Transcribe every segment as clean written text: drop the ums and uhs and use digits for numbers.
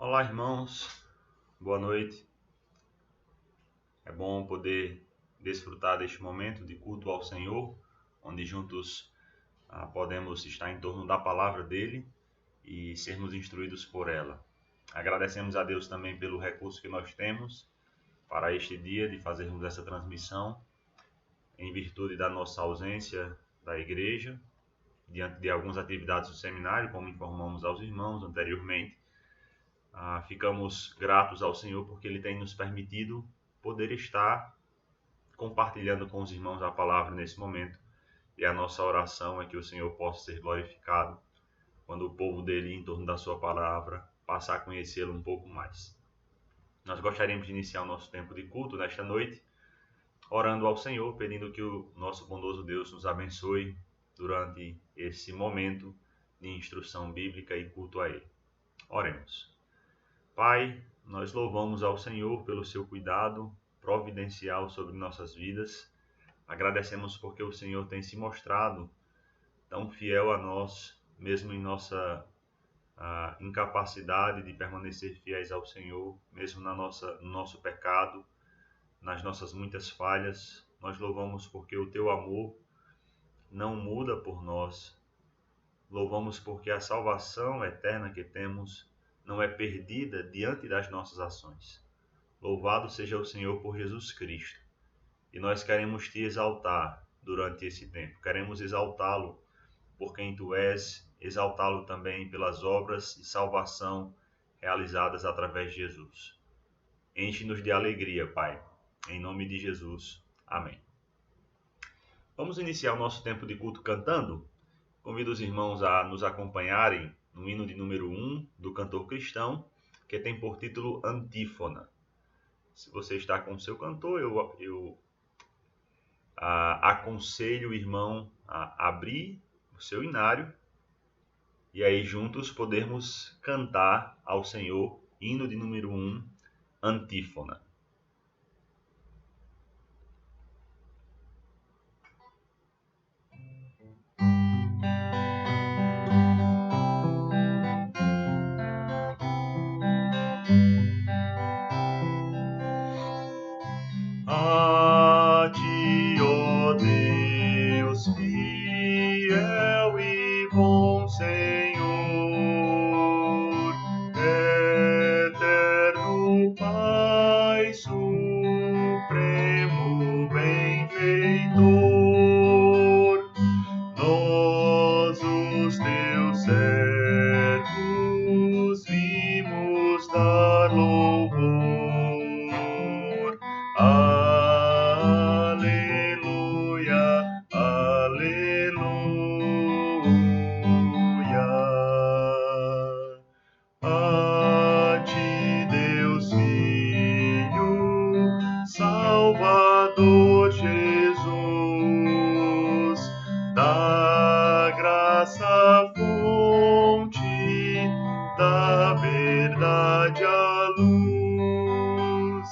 Olá, irmãos. Boa noite. É bom poder desfrutar deste momento de culto ao Senhor, onde juntos podemos estar em torno da palavra dele e sermos instruídos por ela. Agradecemos a Deus também pelo recurso que nós temos para este dia de fazermos essa transmissão, em virtude da nossa ausência da igreja, diante de algumas atividades do seminário, como informamos aos irmãos anteriormente. Ficamos gratos ao Senhor porque Ele tem nos permitido poder estar compartilhando com os irmãos a palavra nesse momento. E a nossa oração é que o Senhor possa ser glorificado quando o povo dele, em torno da sua palavra, passar a conhecê-lo um pouco mais. Nós gostaríamos de iniciar o nosso tempo de culto nesta noite, orando ao Senhor, pedindo que o nosso bondoso Deus nos abençoe durante esse momento de instrução bíblica e culto a Ele. Oremos. Pai, nós louvamos ao Senhor pelo seu cuidado providencial sobre nossas vidas. Agradecemos porque o Senhor tem se mostrado tão fiel a nós, mesmo em nossa incapacidade de permanecer fiéis ao Senhor, mesmo no nosso pecado, nas nossas muitas falhas. Nós louvamos porque o teu amor não muda por nós. Louvamos porque a salvação eterna que temos não é perdida diante das nossas ações. Louvado seja o Senhor por Jesus Cristo. E nós queremos te exaltar durante esse tempo. Queremos exaltá-lo por quem tu és, exaltá-lo também pelas obras de salvação realizadas através de Jesus. Enche-nos de alegria, Pai. Em nome de Jesus. Amém. Vamos iniciar o nosso tempo de culto cantando? Convido os irmãos a nos acompanharem no hino de número 1 do cantor cristão, que tem por título Antífona. Se você está com o seu cantor, eu aconselho o irmão a abrir o seu inário e aí juntos podermos cantar ao Senhor, hino de número 1, Antífona. A ti, ó Deus, fiel e bom Senhor, eterno Pai, supremo benfeitor, nós os teus servos vimos dar louvor. Aleluia, aleluia. A ti, Deus Filho, Salvador Jesus, da graça fonte, da verdade a luz,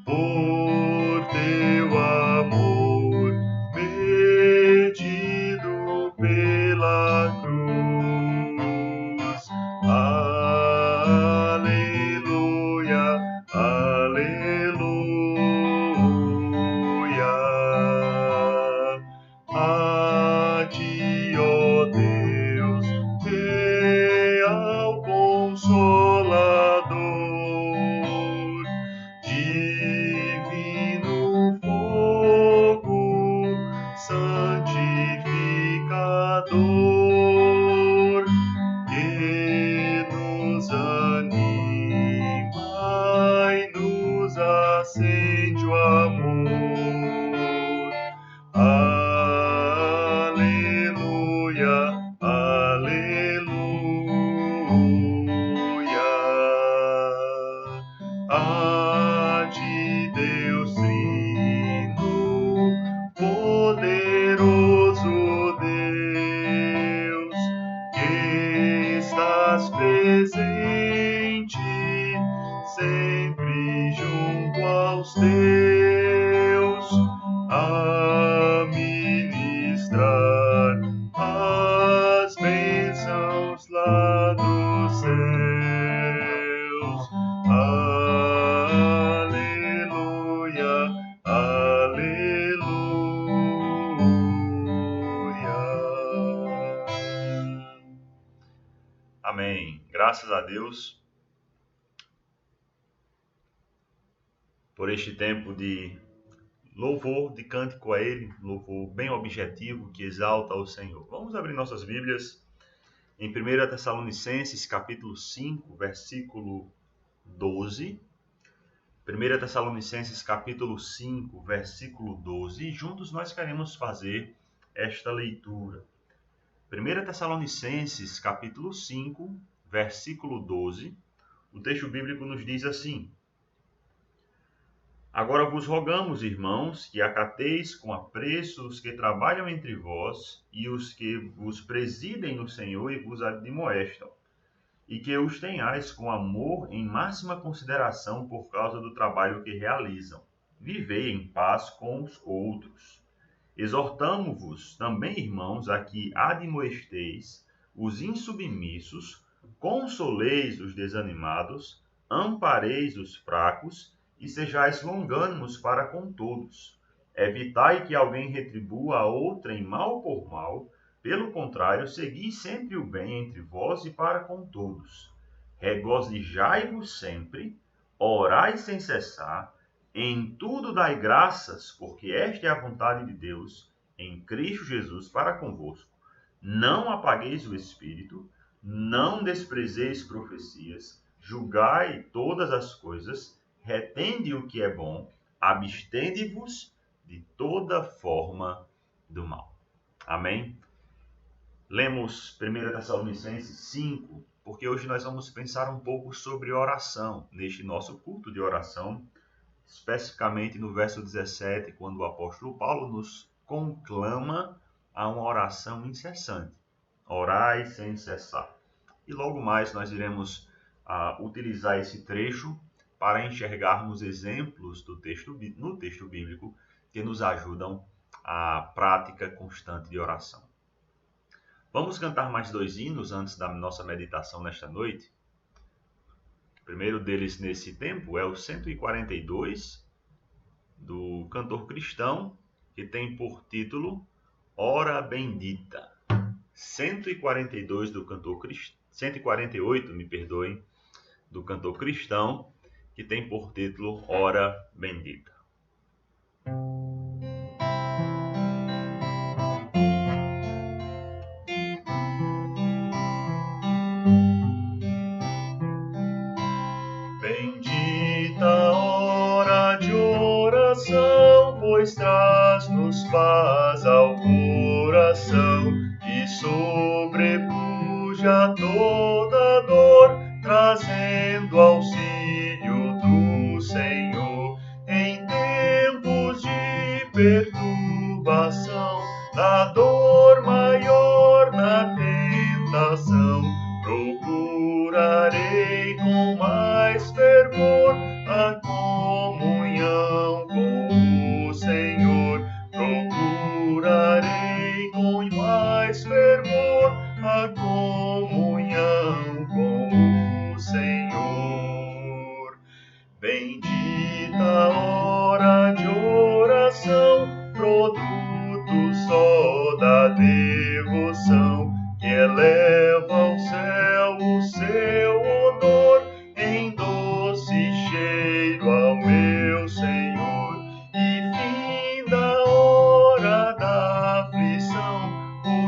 por teu amor medido pela cruz. Aleluia, aleluia. A ti, ó Deus, real Consolador, divino fogo, santificador, que nos anima e nos acende o amor. Aleluia, aleluia. A ti, Deus Trino, poderoso Deus, que estás presente sempre junto aos teus, a ministrar as bênçãos lá dos céus. Amém. Graças a Deus por este tempo de louvor, de cântico a Ele, louvor bem objetivo que exalta ao Senhor. Vamos abrir nossas Bíblias em 1 Tessalonicenses, capítulo 5, versículo 12. 1 Tessalonicenses, capítulo 5, versículo 12. E juntos nós queremos fazer esta leitura. 1 Tessalonicenses, capítulo 5, versículo 12. O texto bíblico nos diz assim: Agora vos rogamos, irmãos, que acateis com apreço os que trabalham entre vós e os que vos presidem no Senhor e vos admoestam, e que os tenhais com amor em máxima consideração por causa do trabalho que realizam. Vivei em paz com os outros. Exortamo-vos também, irmãos, a que admoesteis os insubmissos, consoleis os desanimados, ampareis os fracos, e sejais longânimos para com todos. Evitai que alguém retribua a outrem mal por mal, pelo contrário, segui sempre o bem entre vós e para com todos. Regozijai-vos sempre, orai sem cessar, em tudo dai graças, porque esta é a vontade de Deus, em Cristo Jesus, para convosco. Não apagueis o espírito, não desprezeis profecias, julgai todas as coisas, retende o que é bom, abstende-vos de toda forma do mal. Amém? Lemos 1 Tessalonicenses 5, porque hoje nós vamos pensar um pouco sobre oração, neste nosso culto de oração, especificamente no verso 17, quando o apóstolo Paulo nos conclama a uma oração incessante. Orai sem cessar. E logo mais nós iremos utilizar esse trecho para enxergarmos exemplos no texto bíblico que nos ajudam à prática constante de oração. Vamos cantar mais 2 hinos antes da nossa meditação nesta noite. O primeiro deles nesse tempo é o 142, do cantor cristão, que tem por título Hora Bendita. 142 do cantor 148, me perdoem, do cantor cristão, que tem por título Hora Bendita. Bendita hora de oração, pois traz-nos paz ao coração e sobrepuja toda dor, trazendo auxílio do Senhor em tempos de perturbação, na dor maior, na tentação. Procurarei com mais fervor a comunhão com o Senhor. Procurarei com mais fervor a comunhão com o Senhor. Bendita hora de oração, produto só da devoção, que eleva ao céu o seu odor, em doce cheiro ao meu Senhor. E fim da hora da aflição,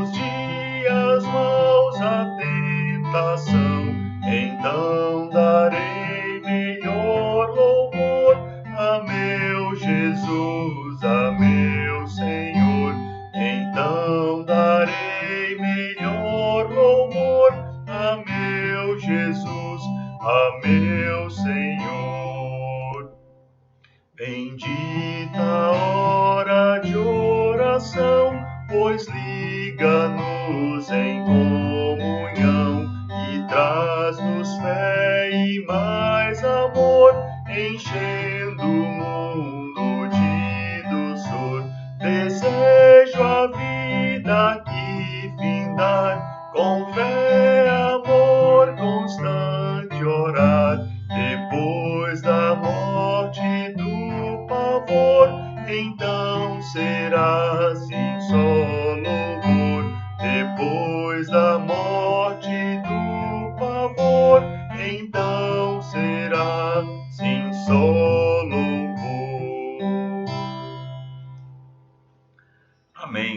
os dias maus, a tentação, então darei melhor louvor a meu Jesus, a meu Senhor. Então darei melhor louvor a meu Jesus, a meu Senhor. Bendita hora de oração, pois liga-nos em comunhão e traz-nos fé e mais amor, enchendo o mundo de doçor. Desejo a vida aqui findar, com fé, amor constante orar, depois da morte do pavor, então será assim só louvor, depois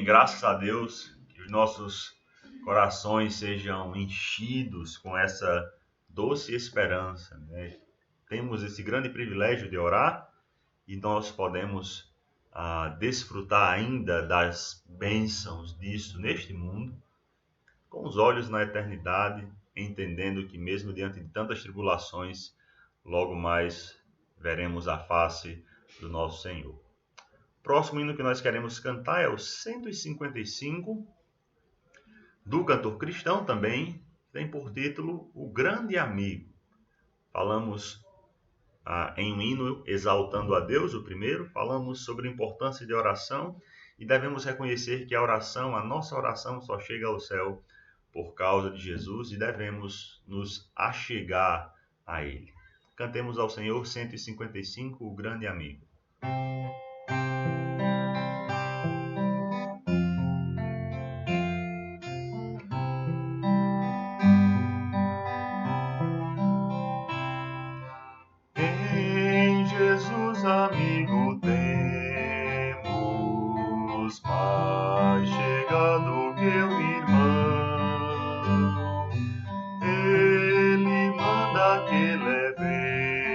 graças a Deus, que os nossos corações sejam enchidos com essa doce esperança, né? Temos esse grande privilégio de orar e nós podemos desfrutar ainda das bênçãos disso neste mundo, com os olhos na eternidade, entendendo que mesmo diante de tantas tribulações, logo mais veremos a face do nosso Senhor. O próximo hino que nós queremos cantar é o 155, do cantor cristão também, tem por título O Grande Amigo. Falamos em um hino exaltando a Deus, o primeiro, falamos sobre a importância de oração e devemos reconhecer que a nossa oração só chega ao céu por causa de Jesus e devemos nos achegar a Ele. Cantemos ao Senhor 155, o Grande Amigo. Em Jesus, amigo, temos mais chegado que o irmão. Ele manda que levemos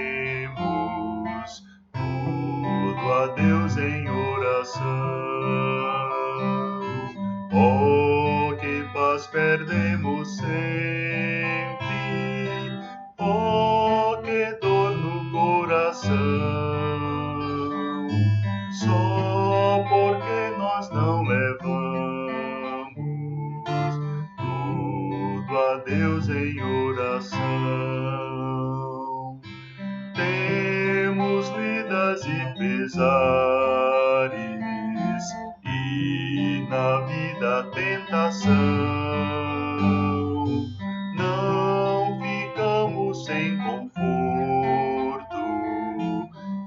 tudo a Deus em oração. Oh, que paz perdemos sempre! Oh, que dor no coração! Só porque nós não levamos tudo a Deus em oração. Temos lidas e pesares e na vida tentação. Não ficamos sem conforto,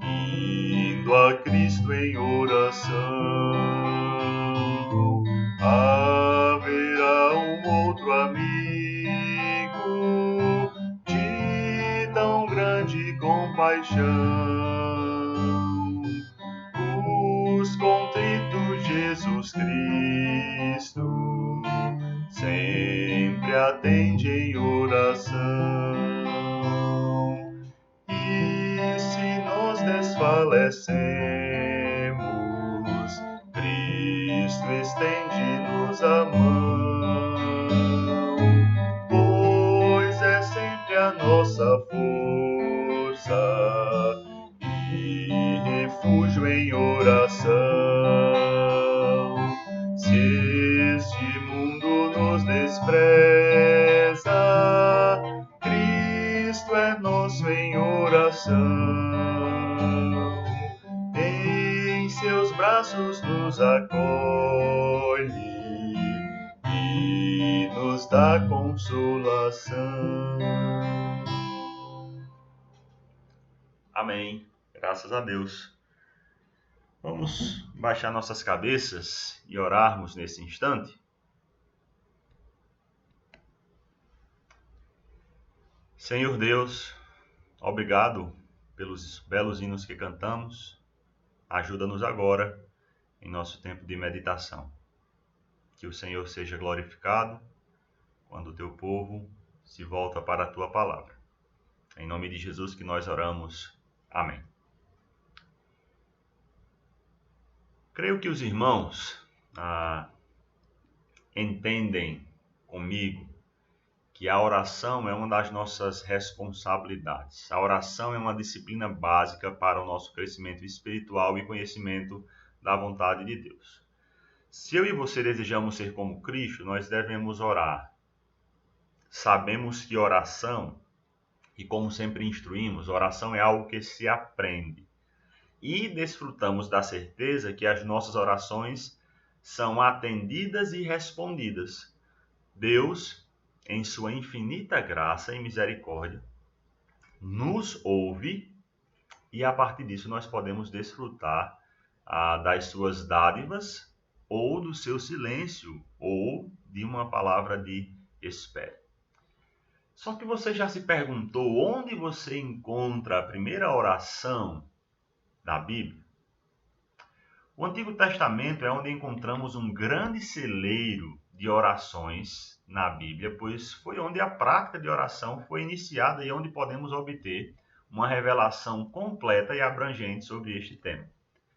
indo a Cristo em oração. Haverá um outro amigo de tão grande compaixão. Os contritos Jesus Cristo sempre atende em oração. E se nós desfalecemos, Cristo estende-nos a mão, pois é sempre a nossa força e refúgio em oração. Se este mundo nos despreza, Cristo é nosso em oração. Em seus braços nos acolhe e nos dá consolação. Amém. Graças a Deus. Vamos baixar nossas cabeças e orarmos nesse instante. Senhor Deus, obrigado pelos belos hinos que cantamos. Ajuda-nos agora em nosso tempo de meditação. Que o Senhor seja glorificado quando o teu povo se volta para a tua palavra. Em nome de Jesus que nós oramos. Amém. Creio que os irmãos entendem comigo que a oração é uma das nossas responsabilidades. A oração é uma disciplina básica para o nosso crescimento espiritual e conhecimento da vontade de Deus. Se eu e você desejamos ser como Cristo, nós devemos orar. Sabemos que oração, e como sempre instruímos, oração é algo que se aprende. E desfrutamos da certeza que as nossas orações são atendidas e respondidas. Deus, em sua infinita graça e misericórdia, nos ouve e a partir disso nós podemos desfrutar das suas dádivas ou do seu silêncio ou de uma palavra de espera. Só que você já se perguntou onde você encontra a primeira oração da Bíblia? O Antigo Testamento é onde encontramos um grande celeiro de orações na Bíblia, pois foi onde a prática de oração foi iniciada e onde podemos obter uma revelação completa e abrangente sobre este tema.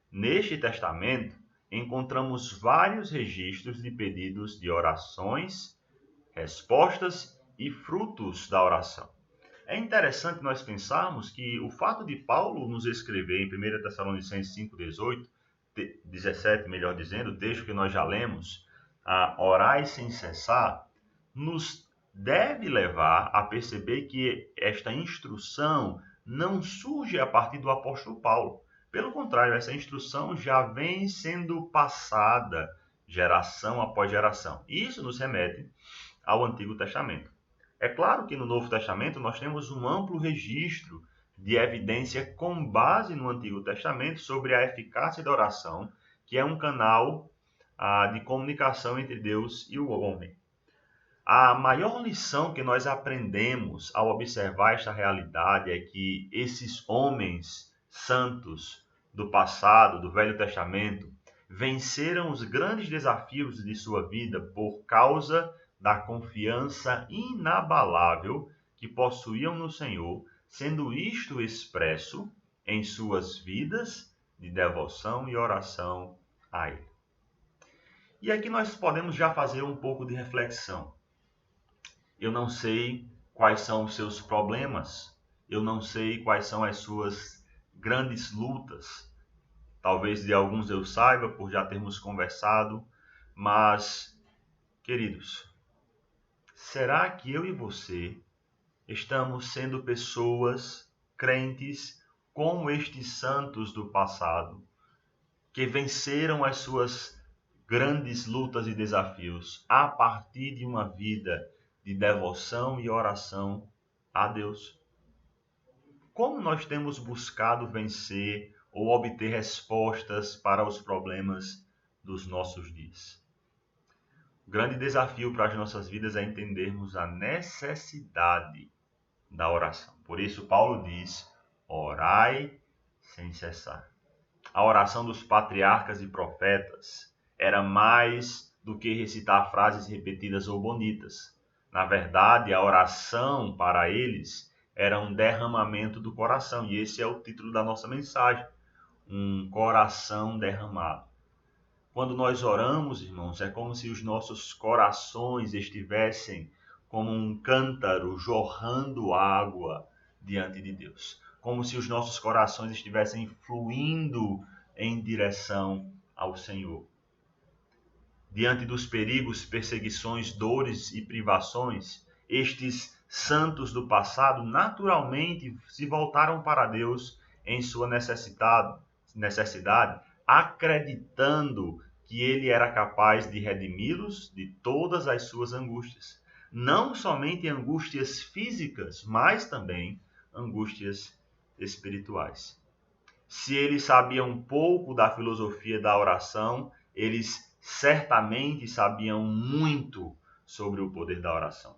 Neste testamento, encontramos vários registros de pedidos de orações, respostas e frutos da oração. É interessante nós pensarmos que o fato de Paulo nos escrever em 1 Tessalonicenses 5,18, 17, melhor dizendo, o texto que nós já lemos, a orai sem cessar, nos deve levar a perceber que esta instrução não surge a partir do apóstolo Paulo. Pelo contrário, essa instrução já vem sendo passada geração após geração. Isso nos remete ao Antigo Testamento. É claro que no Novo Testamento nós temos um amplo registro de evidência com base no Antigo Testamento sobre a eficácia da oração, que é um canal de comunicação entre Deus e o homem. A maior lição que nós aprendemos ao observar esta realidade é que esses homens santos do passado, do Velho Testamento, venceram os grandes desafios de sua vida por causa da confiança inabalável que possuíam no Senhor, sendo isto expresso em suas vidas de devoção e oração a Ele. E aqui nós podemos já fazer um pouco de reflexão. Eu não sei quais são os seus problemas, eu não sei quais são as suas grandes lutas. Talvez de alguns eu saiba por já termos conversado, mas, queridos, será que eu e você estamos sendo pessoas crentes como estes santos do passado, que venceram as suas grandes lutas e desafios a partir de uma vida de devoção e oração a Deus? Como nós temos buscado vencer ou obter respostas para os problemas dos nossos dias? O grande desafio para as nossas vidas é entendermos a necessidade da oração. Por isso, Paulo diz: orai sem cessar. A oração dos patriarcas e profetas era mais do que recitar frases repetidas ou bonitas. Na verdade, a oração para eles era um derramamento do coração, e esse é o título da nossa mensagem: um coração derramado. Quando nós oramos, irmãos, é como se os nossos corações estivessem como um cântaro jorrando água diante de Deus. Como se os nossos corações estivessem fluindo em direção ao Senhor. Diante dos perigos, perseguições, dores e privações, estes santos do passado naturalmente se voltaram para Deus em sua necessidade, acreditando que Ele era capaz de redimi-los de todas as suas angústias. Não somente angústias físicas, mas também angústias espirituais. Se eles sabiam um pouco da filosofia da oração, eles certamente sabiam muito sobre o poder da oração.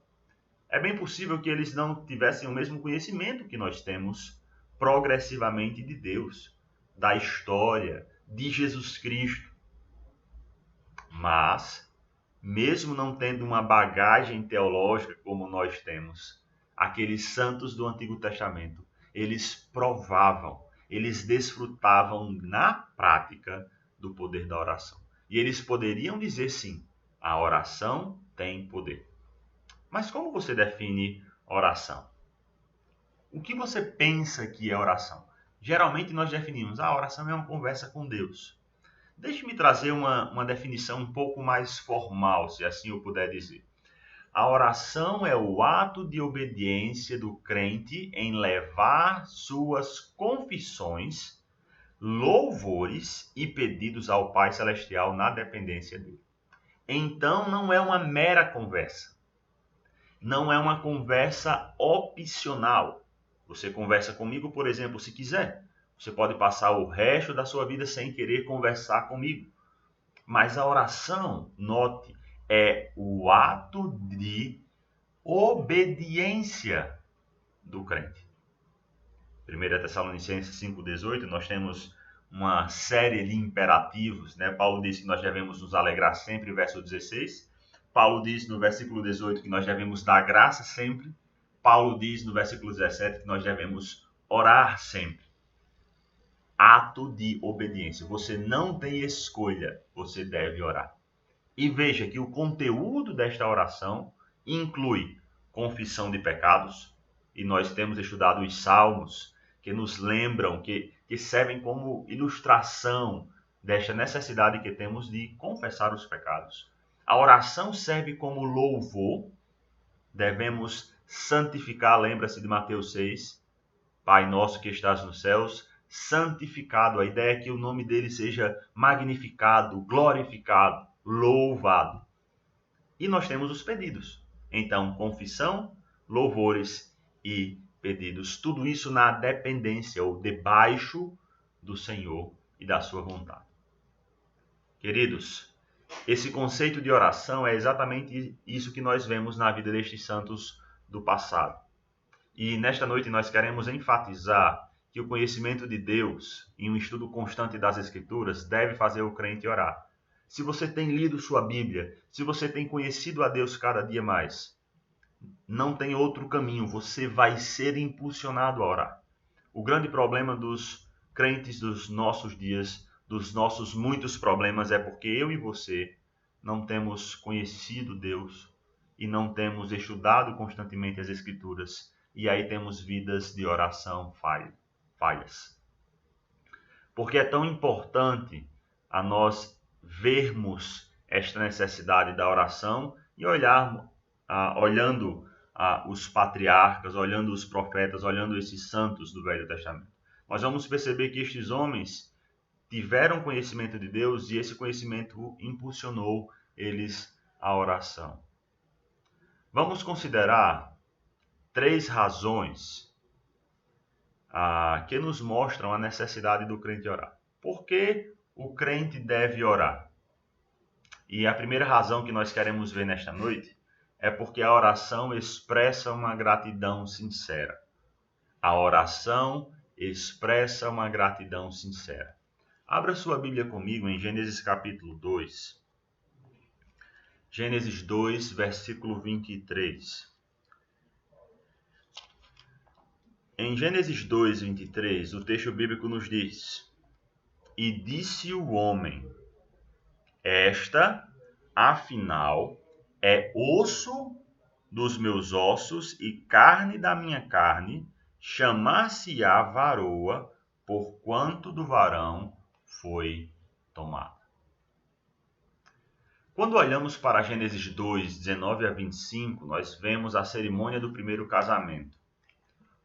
É bem possível que eles não tivessem o mesmo conhecimento que nós temos progressivamente de Deus, da história, de Jesus Cristo. Mas, mesmo não tendo uma bagagem teológica como nós temos, aqueles santos do Antigo Testamento, eles provavam, eles desfrutavam na prática do poder da oração. E eles poderiam dizer sim, a oração tem poder. Mas como você define oração? O que você pensa que é oração? Geralmente nós definimos, a oração é uma conversa com Deus. Deixe-me trazer uma definição um pouco mais formal, se assim eu puder dizer. A oração é o ato de obediência do crente em levar suas confissões, louvores e pedidos ao Pai Celestial na dependência dele. Então não é uma mera conversa. Não é uma conversa opcional. Você conversa comigo, por exemplo, se quiser. Você pode passar o resto da sua vida sem querer conversar comigo. Mas a oração, note, é o ato de obediência do crente. 1 Tessalonicenses 5,18, nós temos uma série de imperativos, né? Paulo diz que nós devemos nos alegrar sempre, verso 16. Paulo diz no versículo 18 que nós devemos dar graça sempre. Paulo diz no versículo 17 que nós devemos orar sempre. Ato de obediência. Você não tem escolha, você deve orar. E veja que o conteúdo desta oração inclui confissão de pecados, e nós temos estudado os salmos que nos lembram, que servem como ilustração desta necessidade que temos de confessar os pecados. A oração serve como louvor, devemos santificar, lembra-se de Mateus 6, Pai nosso que estás nos céus, santificado, a ideia é que o nome dele seja magnificado, glorificado, louvado. E nós temos os pedidos. Então, confissão, louvores e pedidos. Tudo isso na dependência ou debaixo do Senhor e da sua vontade. Queridos, esse conceito de oração é exatamente isso que nós vemos na vida destes santos do passado. E nesta noite nós queremos enfatizar que o conhecimento de Deus e um estudo constante das Escrituras deve fazer o crente orar. Se você tem lido sua Bíblia, se você tem conhecido a Deus cada dia mais, não tem outro caminho, você vai ser impulsionado a orar. O grande problema dos crentes dos nossos dias, dos nossos muitos problemas, é porque eu e você não temos conhecido Deus e não temos estudado constantemente as Escrituras, e aí temos vidas de oração falhas. Porque é tão importante a nós vermos esta necessidade da oração e olhando os patriarcas, olhando os profetas, olhando esses santos do Velho Testamento. Nós vamos perceber que estes homens tiveram conhecimento de Deus e esse conhecimento impulsionou eles à oração. Vamos considerar 3 razões que nos mostram a necessidade do crente orar. Por que o crente deve orar? E a primeira razão que nós queremos ver nesta noite é porque a oração expressa uma gratidão sincera. A oração expressa uma gratidão sincera. Abra sua Bíblia comigo em Gênesis capítulo 2. Gênesis 2, versículo 23. Em Gênesis 2, 23, o texto bíblico nos diz: E disse o homem, esta, afinal, é osso dos meus ossos e carne da minha carne, chamar-se-á varoa, porquanto do varão foi tomada. Quando olhamos para Gênesis 2, 19 a 25, nós vemos a cerimônia do primeiro casamento.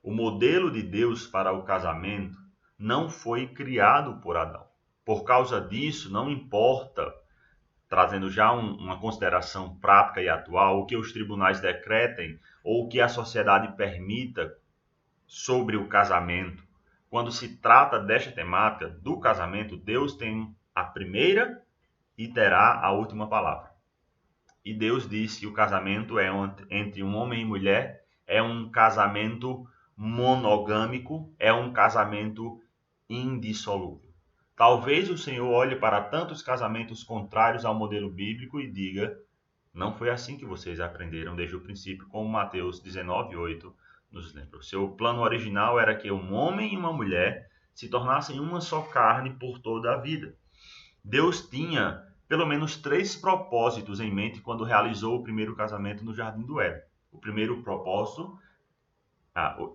O modelo de Deus para o casamento não foi criado por Adão. Por causa disso, não importa, trazendo já uma consideração prática e atual, o que os tribunais decretem ou o que a sociedade permita sobre o casamento. Quando se trata desta temática do casamento, Deus tem a primeira e terá a última palavra. E Deus diz que o casamento é entre um homem e mulher, é um casamento monogâmico, é um casamento indissolúvel. Talvez o Senhor olhe para tantos casamentos contrários ao modelo bíblico e diga: não foi assim que vocês aprenderam desde o princípio, como Mateus 19:8 nos lembra. O seu plano original era que um homem e uma mulher se tornassem uma só carne por toda a vida. Deus tinha pelo menos 3 propósitos em mente quando realizou o primeiro casamento no Jardim do Éden. O primeiro propósito,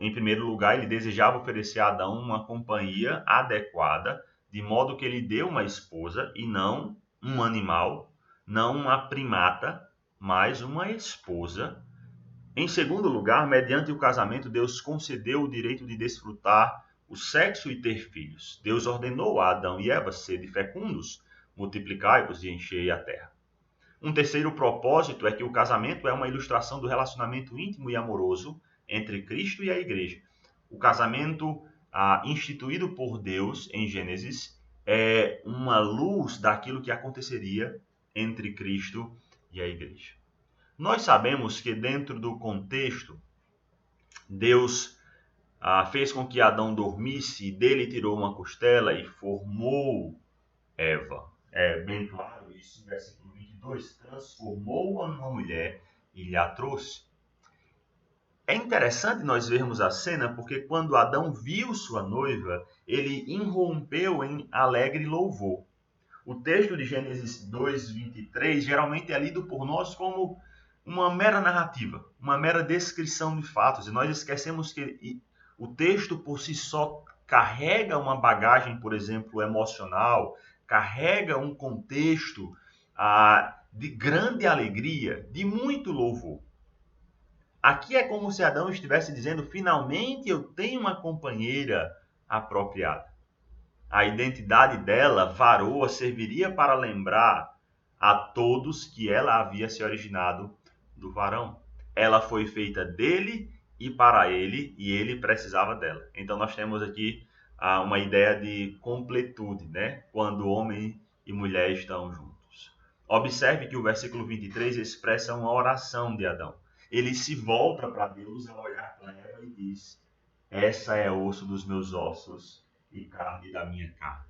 em primeiro lugar, ele desejava oferecer a Adão uma companhia adequada, de modo que ele deu uma esposa e não um animal, não uma primata, mas uma esposa. Em segundo lugar, mediante o casamento, Deus concedeu o direito de desfrutar o sexo e ter filhos. Deus ordenou a Adão e Eva: sede fecundos, multiplicai-vos e enchei a terra. Um terceiro propósito é que o casamento é uma ilustração do relacionamento íntimo e amoroso entre Cristo e a igreja. O casamento instituído por Deus em Gênesis é uma luz daquilo que aconteceria entre Cristo e a igreja. Nós sabemos que dentro do contexto, Deus fez com que Adão dormisse e dele tirou uma costela e formou Eva. É bem claro isso, versículo 22. Transformou-a numa mulher e lhe a trouxe. É interessante nós vermos a cena porque quando Adão viu sua noiva, ele irrompeu em alegre louvor. O texto de Gênesis 2:23 geralmente é lido por nós como uma mera narrativa, uma mera descrição de fatos, e nós esquecemos que o texto por si só carrega uma bagagem, por exemplo, emocional, carrega um contexto de grande alegria, de muito louvor. Aqui é como se Adão estivesse dizendo: finalmente eu tenho uma companheira apropriada. A identidade dela, varoa, serviria para lembrar a todos que ela havia se originado do varão. Ela foi feita dele e para ele, e ele precisava dela. Então nós temos aqui uma ideia de completude, né? Quando homem e mulher estão juntos. Observe que o versículo 23 expressa uma oração de Adão. Ele se volta para Deus ao olhar para Eva e diz: essa é osso dos meus ossos e carne da minha carne.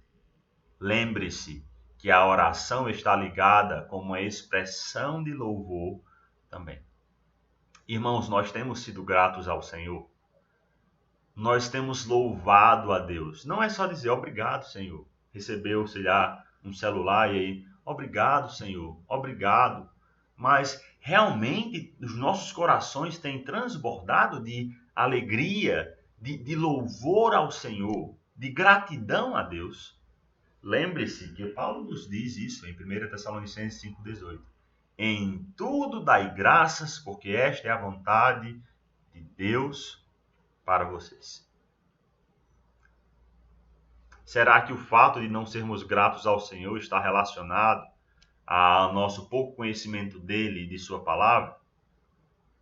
Lembre-se que a oração está ligada com uma expressão de louvor também. Irmãos, nós temos sido gratos ao Senhor. Nós temos louvado a Deus. Não é só dizer obrigado, Senhor. Recebeu, sei lá, um celular e aí, obrigado, Senhor, obrigado. Mas realmente os nossos corações têm transbordado de alegria, de louvor ao Senhor, de gratidão a Deus. Lembre-se que Paulo nos diz isso em 1 Tessalonicenses 5,18. Em tudo dai graças, porque esta é a vontade de Deus para vocês. Será que o fato de não sermos gratos ao Senhor está relacionado ao nosso pouco conhecimento dele e de sua palavra?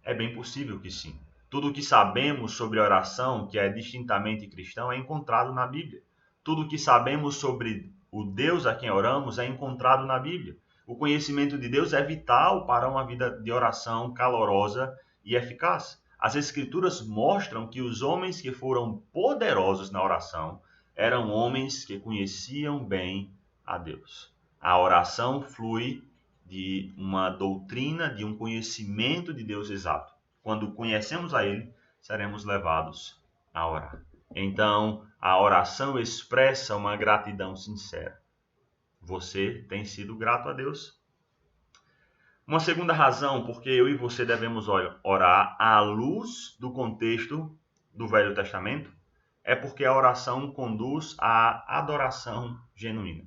É bem possível que sim. Tudo o que sabemos sobre a oração, que é distintamente cristão, é encontrado na Bíblia. Tudo o que sabemos sobre o Deus a quem oramos é encontrado na Bíblia. O conhecimento de Deus é vital para uma vida de oração calorosa e eficaz. As Escrituras mostram que os homens que foram poderosos na oração eram homens que conheciam bem a Deus. A oração flui de uma doutrina, de um conhecimento de Deus exato. Quando conhecemos a Ele, seremos levados a orar. Então, a oração expressa uma gratidão sincera. Você tem sido grato a Deus? Uma segunda razão porque eu e você devemos orar à luz do contexto do Velho Testamento é porque a oração conduz à adoração genuína.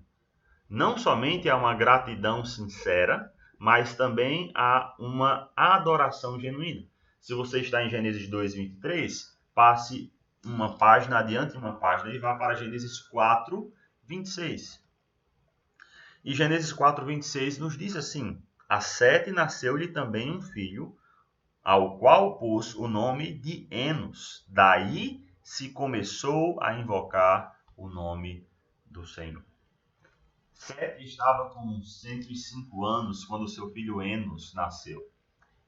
Não somente a uma gratidão sincera, mas também a uma adoração genuína. Se você está em Gênesis 2:23, passe uma página adiante, uma página, e vá para Gênesis 4:26. E Gênesis 4:26 nos diz assim: a Sete nasceu-lhe também um filho, ao qual pôs o nome de Enos. Daí se começou a invocar o nome do Senhor. Sete estava com 105 anos quando seu filho Enos nasceu.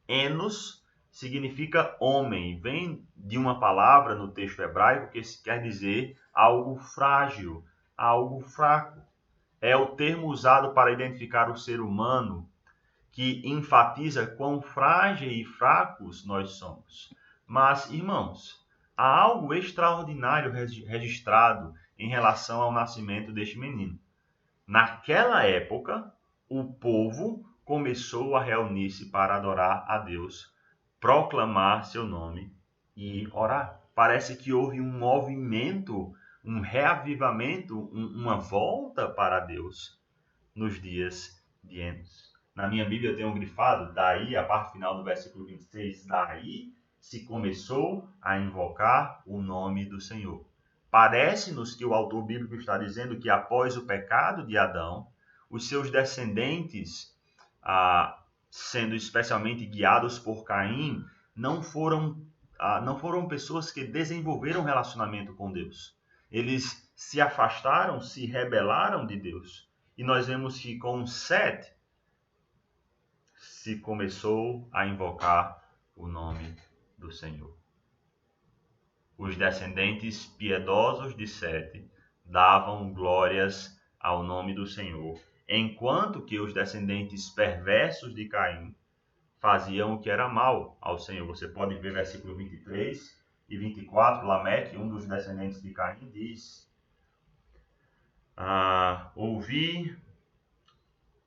Enos significa homem, vem de uma palavra no texto hebraico que quer dizer algo frágil, algo fraco. É o termo usado para identificar o ser humano, que enfatiza quão frágeis e fracos nós somos. Mas, irmãos, há algo extraordinário registrado em relação ao nascimento deste menino. Naquela época, o povo começou a reunir-se para adorar a Deus, proclamar seu nome e orar. Parece que houve um movimento, um reavivamento, uma volta para Deus nos dias de Enos. Na minha Bíblia eu tenho grifado, daí, a parte final do versículo 26, daí se começou a invocar o nome do Senhor. Parece-nos que o autor bíblico está dizendo que após o pecado de Adão, os seus descendentes, sendo especialmente guiados por Caim, não foram pessoas que desenvolveram um relacionamento com Deus. Eles se afastaram, se rebelaram de Deus. E nós vemos que com Sete se começou a invocar o nome do Senhor. os descendentes piedosos de Sete davam glórias ao nome do Senhor, enquanto que os descendentes perversos de Caim faziam o que era mal ao Senhor. Você pode ver versículo 23 e 24, Lameque, um dos descendentes de Caim, diz: ouvi,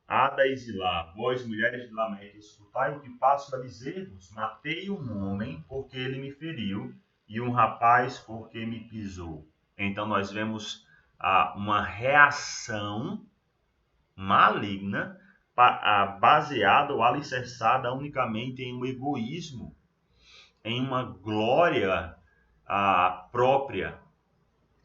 Ada e Zilá, vós mulheres de Lameque, escutai o que passo a dizer-vos. Matei um homem porque ele me feriu, e um rapaz porque me pisou. Então nós vemos uma reação maligna baseada ou alicerçada unicamente em um egoísmo, em uma glória própria.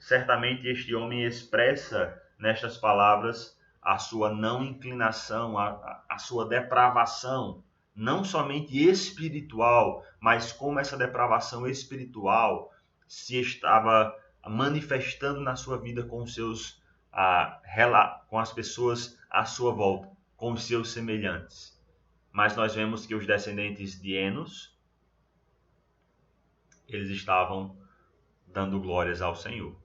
Certamente este homem expressa nestas palavras a sua não inclinação, a sua depravação, não somente espiritual, mas como essa depravação espiritual se estava manifestando na sua vida com com as pessoas à sua volta, com os seus semelhantes. Mas nós vemos que os descendentes de Enos, eles estavam dando glórias ao Senhor.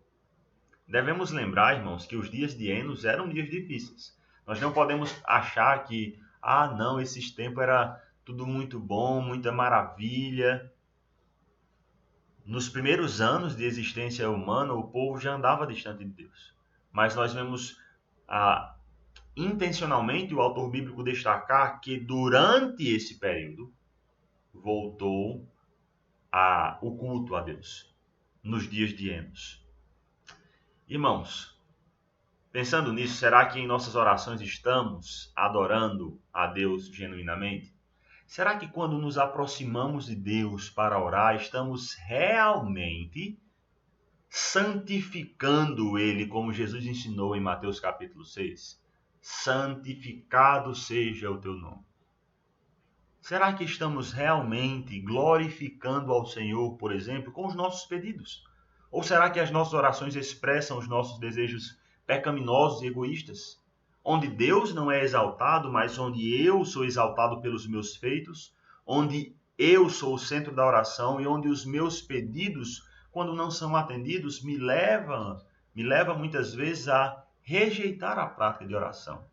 Devemos lembrar, irmãos, que os dias de Enos eram dias difíceis. Nós não podemos achar que, não, esses tempos era tudo muito bom, muita maravilha. Nos primeiros anos de existência humana, o povo já andava distante de Deus. Mas nós vemos intencionalmente o autor bíblico destacar que durante esse período voltou o culto a Deus, nos dias de Enos. Irmãos, pensando nisso, será que em nossas orações estamos adorando a Deus genuinamente? Será que quando nos aproximamos de Deus para orar, estamos realmente santificando Ele, como Jesus ensinou em Mateus capítulo 6? Santificado seja o teu nome. Será que estamos realmente glorificando ao Senhor, por exemplo, com os nossos pedidos? Ou será que as nossas orações expressam os nossos desejos pecaminosos e egoístas? Onde Deus não é exaltado, mas onde eu sou exaltado pelos meus feitos, onde eu sou o centro da oração e onde os meus pedidos, quando não são atendidos, me levam muitas vezes a rejeitar a prática de oração.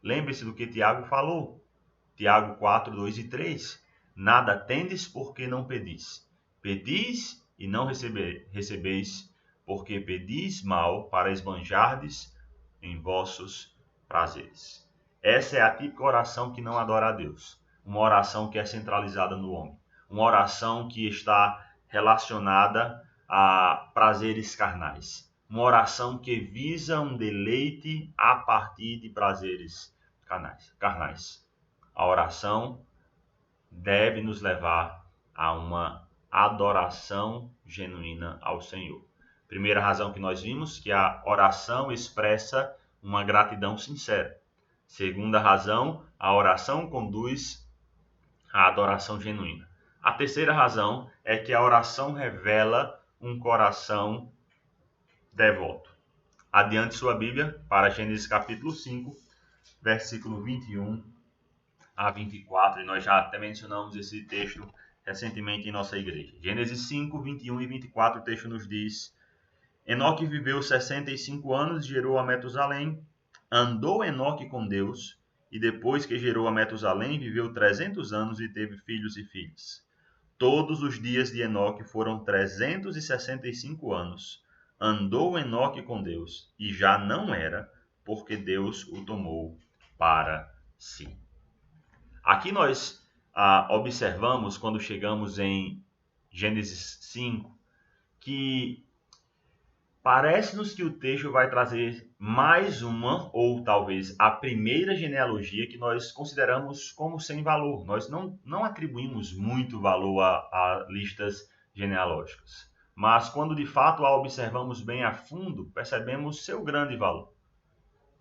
Lembre-se do que Tiago falou. Tiago 4, 2 e 3. Nada tendes porque não pedis. Pedis e não recebeis, porque pedis mal para esbanjardes em vossos prazeres. Essa é a típica oração que não adora a Deus. Uma oração que é centralizada no homem. Uma oração que está relacionada a prazeres carnais. Uma oração que visa um deleite a partir de prazeres carnais. A oração deve nos levar a uma adoração genuína ao Senhor. Primeira razão que nós vimos, que a oração expressa uma gratidão sincera. Segunda razão, a oração conduz à adoração genuína. A terceira razão é que a oração revela um coração devoto. Adiante sua Bíblia para Gênesis capítulo 5, versículo 21 a 24, e nós já até mencionamos esse texto recentemente em nossa igreja. Gênesis 5, 21 e 24, o texto nos diz: Enoque viveu 65 anos e gerou a Metusalém. Andou Enoque com Deus, e depois que gerou a Metusalém, viveu 300 anos e teve filhos e filhas. Todos os dias de Enoque foram 365 anos. Andou Enoque com Deus, e já não era, porque Deus o tomou para si. Aqui nós observamos, quando chegamos em Gênesis 5, que parece-nos que o texto vai trazer mais uma, ou talvez a primeira genealogia que nós consideramos como sem valor. Nós não atribuímos muito valor a listas genealógicas. Mas quando de fato a observamos bem a fundo, percebemos seu grande valor.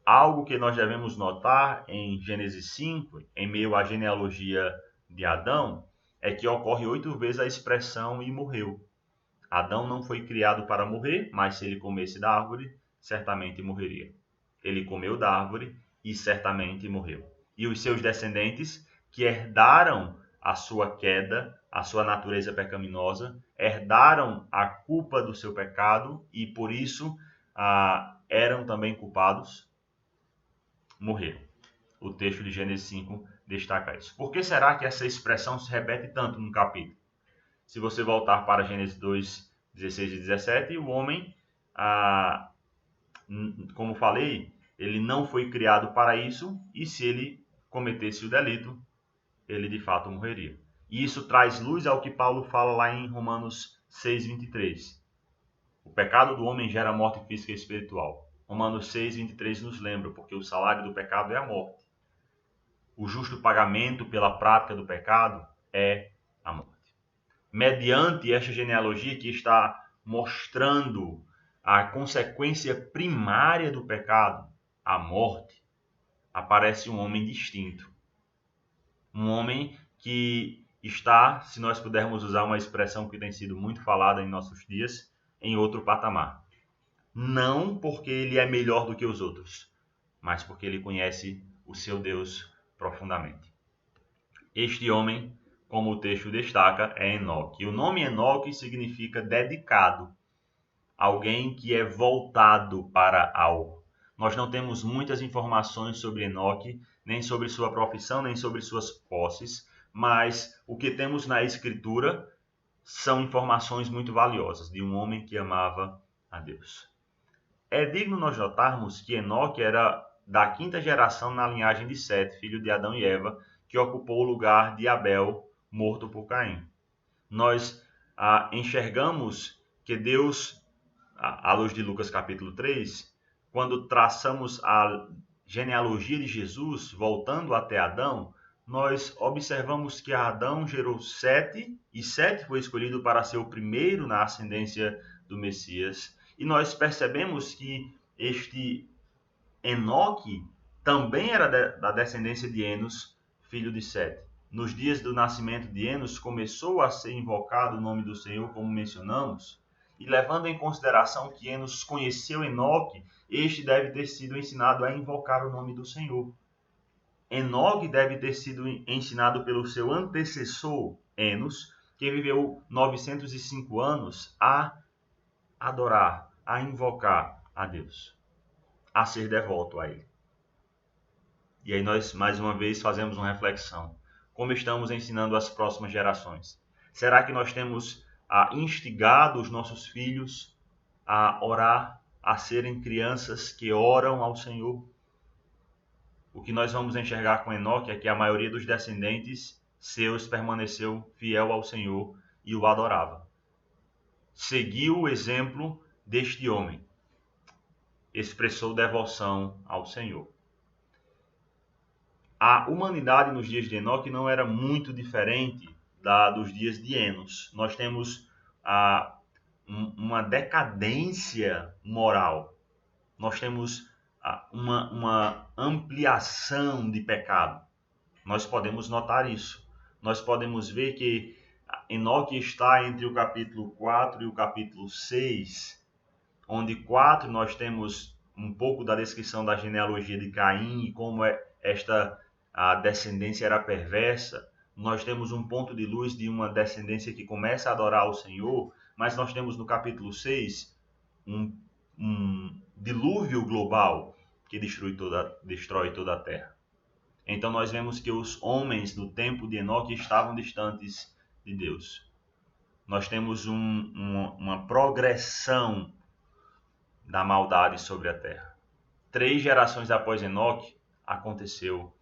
Algo que nós devemos notar em Gênesis 5, em meio à genealogia de Adão, é que ocorre 8 vezes a expressão "e morreu". Adão não foi criado para morrer, mas se ele comesse da árvore, certamente morreria. Ele comeu da árvore e certamente morreu. E os seus descendentes, que herdaram a sua queda, a sua natureza pecaminosa, herdaram a culpa do seu pecado e por isso eram também culpados, morreram. O texto de Gênesis 5 destaca isso. Por que será que essa expressão se repete tanto no capítulo? Se você voltar para Gênesis 2, 16 e 17, o homem, como falei, ele não foi criado para isso, e se ele cometesse o delito, ele de fato morreria. E isso traz luz ao que Paulo fala lá em Romanos 6, 23. O pecado do homem gera morte física e espiritual. Romanos 6, 23 nos lembra, porque o salário do pecado é a morte. O justo pagamento pela prática do pecado é a morte. Mediante esta genealogia que está mostrando a consequência primária do pecado, a morte, aparece um homem distinto. Um homem que está, se nós pudermos usar uma expressão que tem sido muito falada em nossos dias, em outro patamar. Não porque ele é melhor do que os outros, mas porque ele conhece o seu Deus profundamente. Este homem, como o texto destaca, é Enoque. E o nome Enoque significa dedicado, alguém que é voltado para algo. Nós não temos muitas informações sobre Enoque, nem sobre sua profissão, nem sobre suas posses, mas o que temos na Escritura são informações muito valiosas de um homem que amava a Deus. É digno nós notarmos que Enoque era da quinta geração na linhagem de Sete, filho de Adão e Eva, que ocupou o lugar de Abel, morto por Caim. Nós enxergamos que Deus, à luz de Lucas capítulo 3, quando traçamos a genealogia de Jesus, voltando até Adão, nós observamos que Adão gerou Sete, e Sete foi escolhido para ser o primeiro na ascendência do Messias. E nós percebemos que este Enoque também era da descendência de Enos, filho de Sete. Nos dias do nascimento de Enos, começou a ser invocado o nome do Senhor, como mencionamos, e levando em consideração que Enos conheceu Enoque, este deve ter sido ensinado a invocar o nome do Senhor. Enoque deve ter sido ensinado pelo seu antecessor, Enos, que viveu 905 anos, a adorar, a invocar a Deus, a ser devoto a Ele. E aí nós, mais uma vez, fazemos uma reflexão. Como estamos ensinando as próximas gerações? Será que nós temos instigado os nossos filhos a orar, a serem crianças que oram ao Senhor? O que nós vamos enxergar com Enoque é que a maioria dos descendentes seus permaneceu fiel ao Senhor e o adorava. Seguiu o exemplo deste homem. Expressou devoção ao Senhor. A humanidade nos dias de Enoque não era muito diferente dos dias de Enos. Nós temos uma decadência moral. Nós temos uma ampliação de pecado. Nós podemos notar isso. Nós podemos ver que Enoque está entre o capítulo 4 e o capítulo 6, onde 4 nós temos um pouco da descrição da genealogia de Caim e como a descendência era perversa. Nós temos um ponto de luz de uma descendência que começa a adorar o Senhor, mas nós temos no capítulo 6 um dilúvio global que destrói toda a terra. Então nós vemos que os homens no tempo de Enoque estavam distantes de Deus. Nós temos uma progressão da maldade sobre a terra. 3 gerações após Enoque aconteceu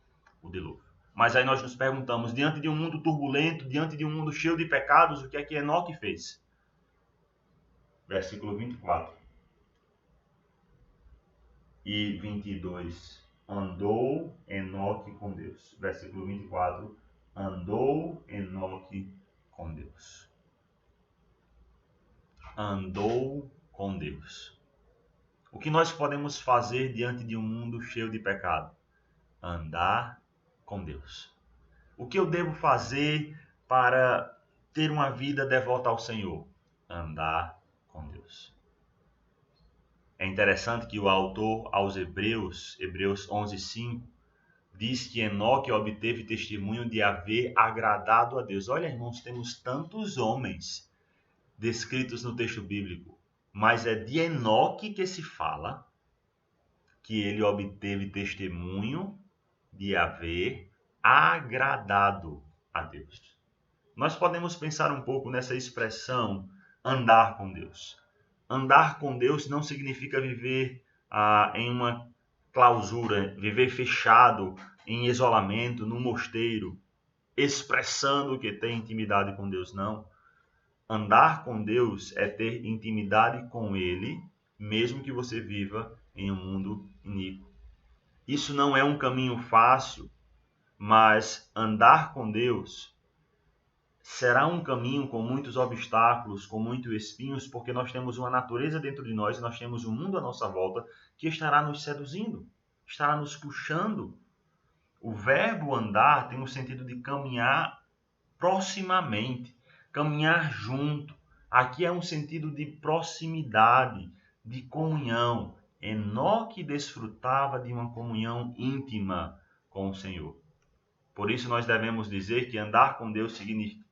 o dilúvio. Mas aí nós nos perguntamos, diante de um mundo turbulento, diante de um mundo cheio de pecados, o que é que Enoque fez? Versículo 24 e 22. Andou Enoque com Deus. Versículo 24. Andou Enoque com Deus. Andou com Deus. O que nós podemos fazer diante de um mundo cheio de pecado? Andar com Deus. O que eu devo fazer para ter uma vida devota ao Senhor? Andar com Deus. É interessante que o autor aos Hebreus 11:5, diz que Enoque obteve testemunho de haver agradado a Deus. Olha, irmãos, temos tantos homens descritos no texto bíblico, mas é de Enoque que se fala que ele obteve testemunho de haver agradado a Deus. Nós podemos pensar um pouco nessa expressão andar com Deus. Andar com Deus não significa viver em uma clausura, viver fechado em isolamento, num mosteiro, expressando que tem intimidade com Deus, não. Andar com Deus é ter intimidade com Ele, mesmo que você viva em um mundo iníquo. Isso não é um caminho fácil, mas andar com Deus será um caminho com muitos obstáculos, com muitos espinhos, porque nós temos uma natureza dentro de nós, nós temos um mundo à nossa volta que estará nos seduzindo, estará nos puxando. O verbo andar tem o sentido de caminhar proximamente, caminhar junto. Aqui é um sentido de proximidade, de comunhão. Enoque desfrutava de uma comunhão íntima com o Senhor. Por isso nós devemos dizer que andar com Deus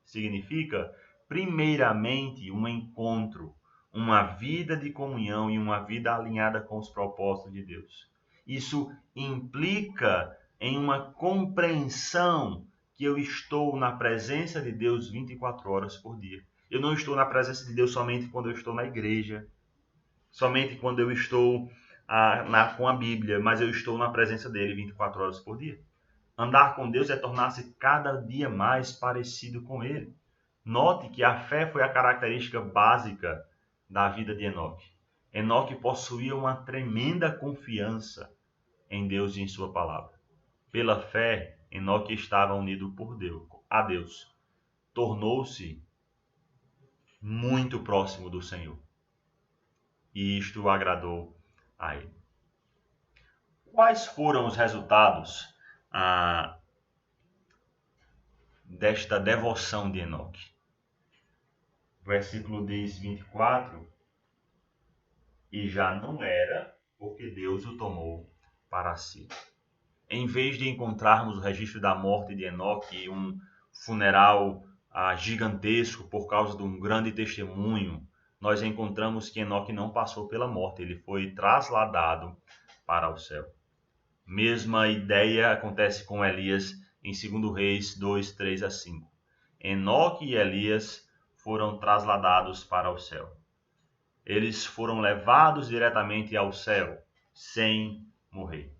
significa, primeiramente, um encontro, uma vida de comunhão e uma vida alinhada com os propósitos de Deus. Isso implica em uma compreensão que eu estou na presença de Deus 24 horas por dia. Eu não estou na presença de Deus somente quando eu estou na igreja, somente quando eu estou com a Bíblia, mas eu estou na presença dele 24 horas por dia. Andar com Deus é tornar-se cada dia mais parecido com Ele. Note que a fé foi a característica básica da vida de Enoque. Enoque possuía uma tremenda confiança em Deus e em sua palavra. Pela fé, Enoque estava unido a Deus. Tornou-se muito próximo do Senhor. E isto agradou a ele. Quais foram os resultados desta devoção de Enoque? O versículo diz 24: e já não era, porque Deus o tomou para si. Em vez de encontrarmos o registro da morte de Enoque, um funeral gigantesco por causa de um grande testemunho, nós encontramos que Enoque não passou pela morte, ele foi trasladado para o céu. Mesma ideia acontece com Elias em 2 Reis 2, 3 a 5. Enoque e Elias foram trasladados para o céu. Eles foram levados diretamente ao céu, sem morrer.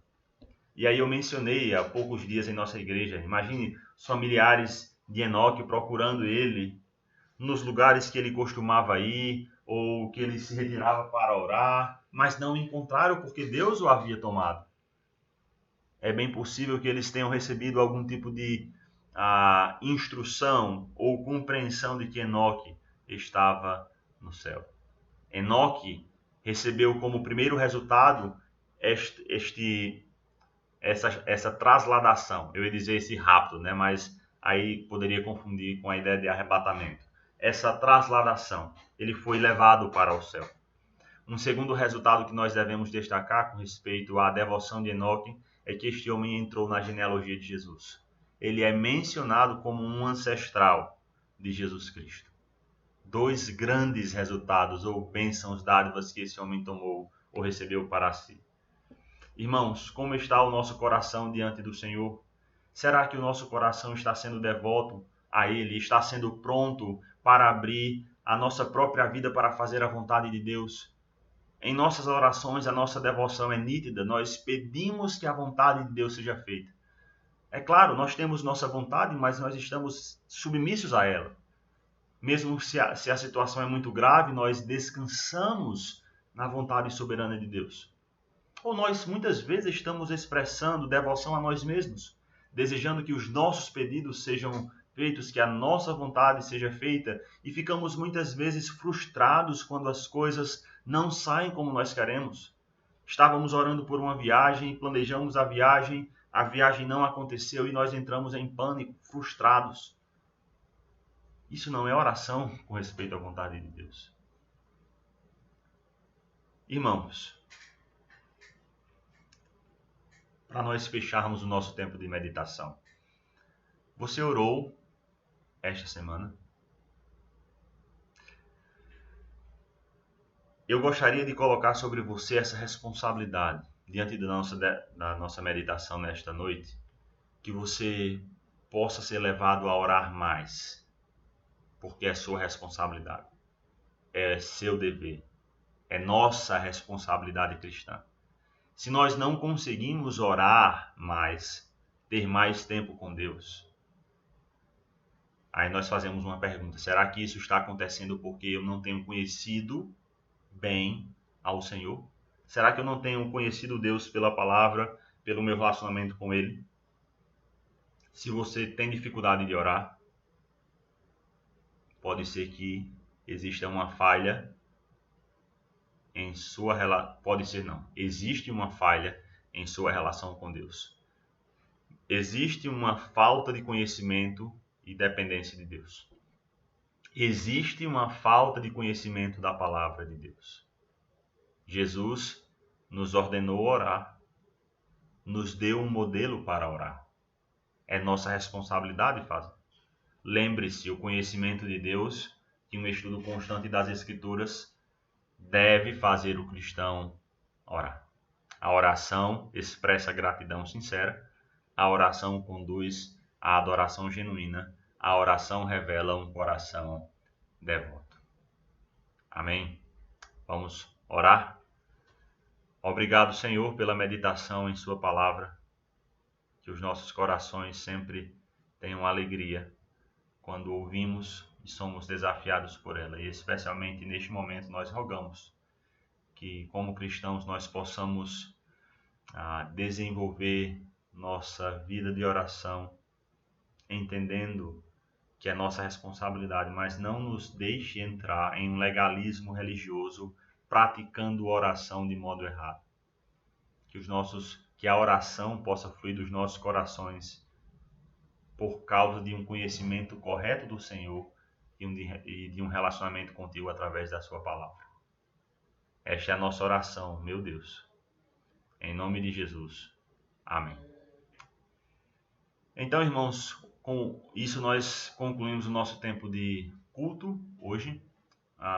E aí eu mencionei há poucos dias em nossa igreja, imagine os familiares de Enoque procurando ele nos lugares que ele costumava ir, ou que ele se retirava para orar, mas não encontraram porque Deus o havia tomado. É bem possível que eles tenham recebido algum tipo de instrução ou compreensão de que Enoque estava no céu. Enoque recebeu como primeiro resultado essa trasladação. Eu ia dizer esse rapto, né? Mas aí poderia confundir com a ideia de arrebatamento. Essa trasladação, ele foi levado para o céu. Um segundo resultado que nós devemos destacar com respeito à devoção de Enoque é que este homem entrou na genealogia de Jesus. Ele é mencionado como um ancestral de Jesus Cristo. 2 grandes resultados ou bênçãos, dádivas que esse homem tomou ou recebeu para si. Irmãos, como está o nosso coração diante do Senhor? Será que o nosso coração está sendo devoto a Ele, está sendo pronto para abrir a nossa própria vida para fazer a vontade de Deus? Em nossas orações, a nossa devoção é nítida, nós pedimos que a vontade de Deus seja feita. É claro, nós temos nossa vontade, mas nós estamos submissos a ela. Mesmo se a situação é muito grave, nós descansamos na vontade soberana de Deus. Ou nós muitas vezes estamos expressando devoção a nós mesmos, desejando que os nossos pedidos sejam feitos, que a nossa vontade seja feita, e ficamos muitas vezes frustrados quando as coisas não saem como nós queremos. Estávamos orando por uma viagem, planejamos a viagem não aconteceu e nós entramos em pânico, frustrados. Isso não é oração com respeito à vontade de Deus. Irmãos, para nós fecharmos o nosso tempo de meditação. Você orou esta semana? Eu gostaria de colocar sobre você essa responsabilidade diante da nossa meditação nesta noite, que você possa ser levado a orar mais, porque é sua responsabilidade, é seu dever, é nossa responsabilidade cristã. Se nós não conseguimos orar mais, ter mais tempo com Deus, aí nós fazemos uma pergunta: será que isso está acontecendo porque eu não tenho conhecido bem ao Senhor? Será que eu não tenho conhecido Deus pela palavra, pelo meu relacionamento com Ele? Se você tem dificuldade de orar, pode ser que exista uma falha em sua relação. Pode ser não. Existe uma falha em sua relação com Deus. Existe uma falta de conhecimento e dependência de Deus. Existe uma falta de conhecimento da palavra de Deus. Jesus nos ordenou orar, nos deu um modelo para orar. É nossa responsabilidade fazer. Lembre-se, o conhecimento de Deus e um estudo constante das Escrituras deve fazer o cristão orar. A oração expressa gratidão sincera, a oração conduz à adoração genuína, a oração revela um coração devoto. Amém? Vamos orar? Obrigado, Senhor, pela meditação em sua palavra, que os nossos corações sempre tenham alegria quando ouvimos e somos desafiados por ela. E especialmente neste momento nós rogamos que, como cristãos, nós possamos desenvolver nossa vida de oração, entendendo que é nossa responsabilidade, mas não nos deixe entrar em um legalismo religioso, praticando oração de modo errado. Que a oração possa fluir dos nossos corações por causa de um conhecimento correto do Senhor e de um relacionamento contigo através da sua palavra. Esta é a nossa oração, meu Deus. Em nome de Jesus. Amém. Então, irmãos, com isso nós concluímos o nosso tempo de culto hoje,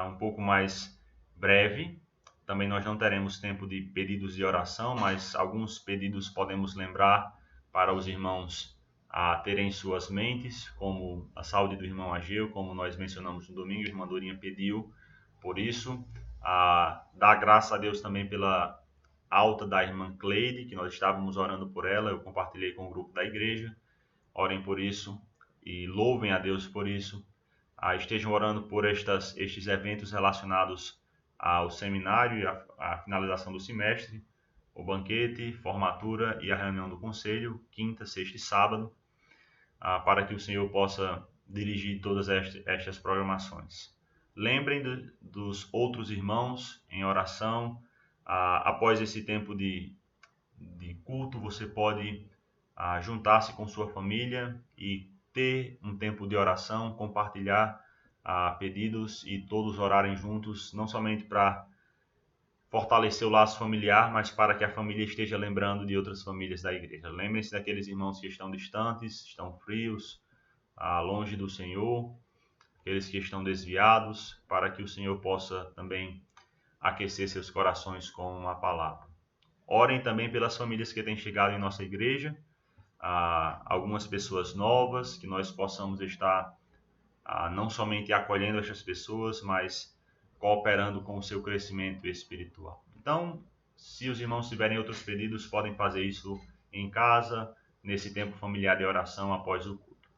um pouco mais breve. Também nós não teremos tempo de pedidos de oração, mas alguns pedidos podemos lembrar para os irmãos a terem em suas mentes, como a saúde do irmão Ageu, como nós mencionamos no domingo, a irmã Dorinha pediu por isso. Dar graças a Deus também pela alta da irmã Cleide, que nós estávamos orando por ela, eu compartilhei com o grupo da igreja. Orem por isso e louvem a Deus por isso. Estejam orando por estes eventos relacionados ao seminário e à finalização do semestre, o banquete, formatura e a reunião do conselho, quinta, sexta e sábado, para que o Senhor possa dirigir todas estas programações. Lembrem dos outros irmãos em oração. Após esse tempo de culto, você pode juntar-se com sua família e ter um tempo de oração, compartilhar pedidos e todos orarem juntos, não somente para fortalecer o laço familiar, mas para que a família esteja lembrando de outras famílias da igreja. Lembrem-se daqueles irmãos que estão distantes, estão frios, longe do Senhor, aqueles que estão desviados, para que o Senhor possa também aquecer seus corações com uma palavra. Orem também pelas famílias que têm chegado em nossa igreja, algumas pessoas novas, que nós possamos estar não somente acolhendo estas pessoas, mas cooperando com o seu crescimento espiritual. Então, se os irmãos tiverem outros pedidos, podem fazer isso em casa, nesse tempo familiar de oração após o culto.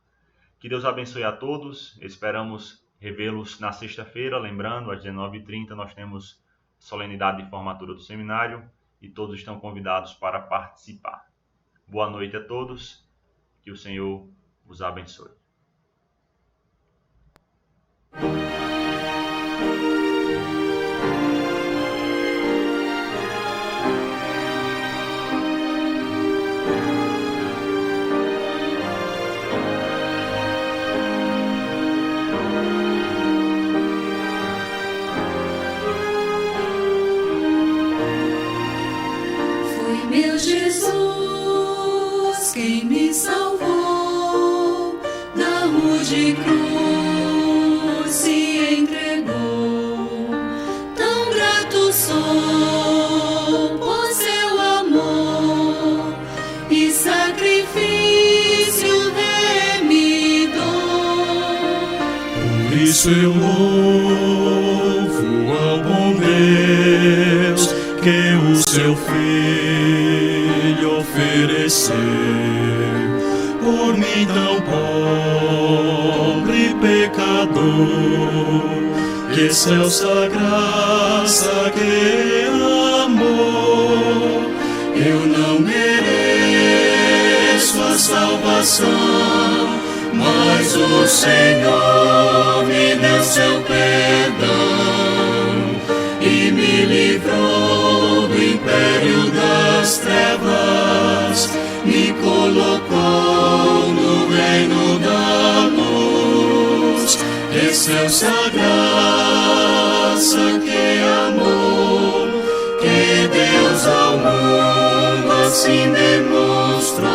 Que Deus abençoe a todos. Esperamos revê-los na sexta-feira. Lembrando, às 19h30 nós temos solenidade de formatura do seminário e todos estão convidados para participar. Boa noite a todos. Que o Senhor os abençoe. Foi meu Jesus. isso eu louvo ao bom Deus, que o seu Filho ofereceu por mim tão pobre pecador. Que excelsa graça, que amor, eu não mereço a salvação, mas o Senhor me deu seu perdão e me livrou do império das trevas, me colocou no reino da luz. Excelsa graça, que amor, que Deus ao mundo assim demonstrou,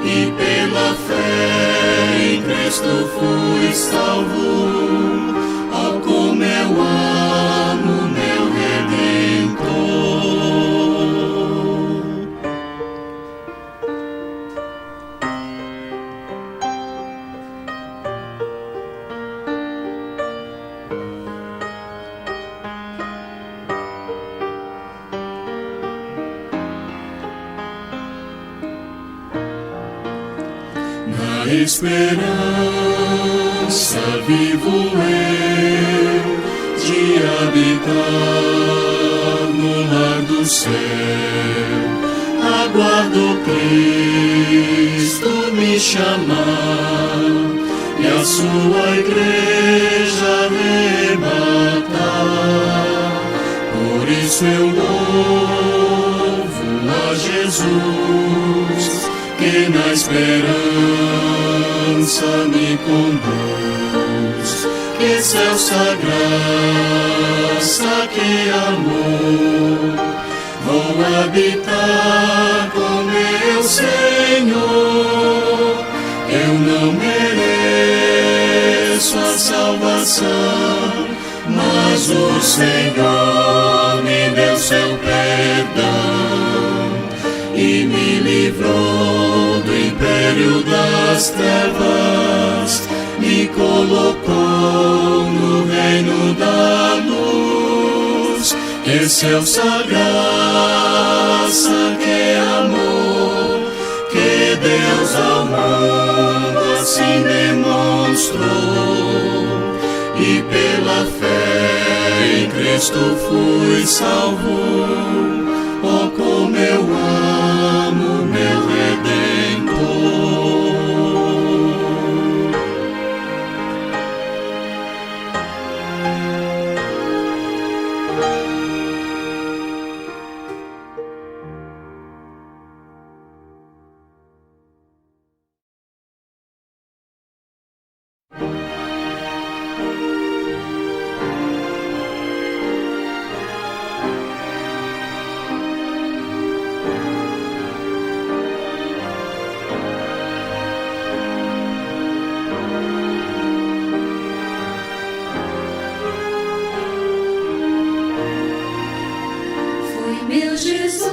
e pela fé em Cristo fui salvo. Oh, como eu amo meu Redentor. Na esperança vivo eu de habitar no lar do céu. Aguardo Cristo me chamar e a sua igreja arrebatar. Por isso eu louvo a Jesus, que na esperança me conduz. Que excelsa graça, que amor, vou habitar com meu Senhor. Eu não mereço a salvação, mas o Senhor me deu seu perdão e me livrou do império das trevas, me colocou no reino da luz. Excelsa graça, que amor, que Deus ao mundo assim demonstrou, e pela fé em Cristo fui salvo. Oh, como eu amo meu Redentor. Meu Jesus,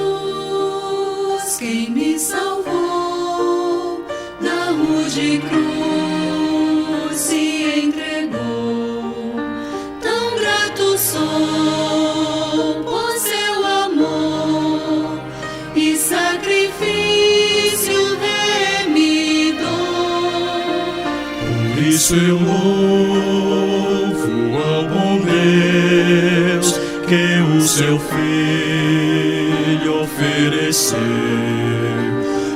quem me salvou, da rude cruz se entregou. Tão grato sou por seu amor e sacrifício remidor. Por isso eu louvo ao bom Deus, que o seu Filho ofereceu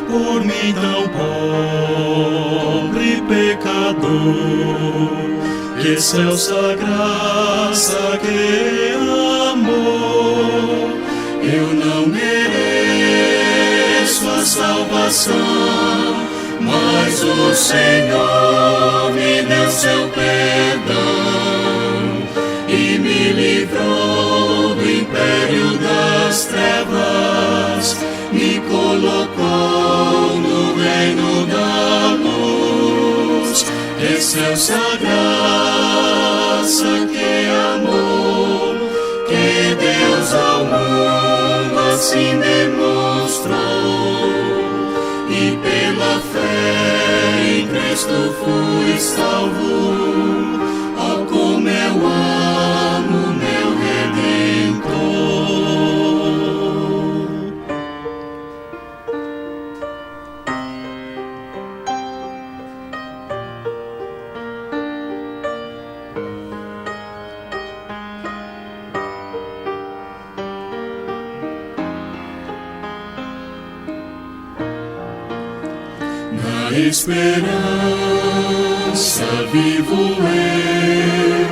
por mim tão pobre pecador. Que excelsa graça, que amor, eu não mereço a salvação, mas o Senhor me deu seu perdão e me livrou do império das trevas, me colocou no reino da luz. Excelsa graça, que amor, que Deus ao mundo assim demonstrou, e pela fé em Cristo Cristo fui salvo. Oh, como eu amo meu Redentor. Na esperança vivo eu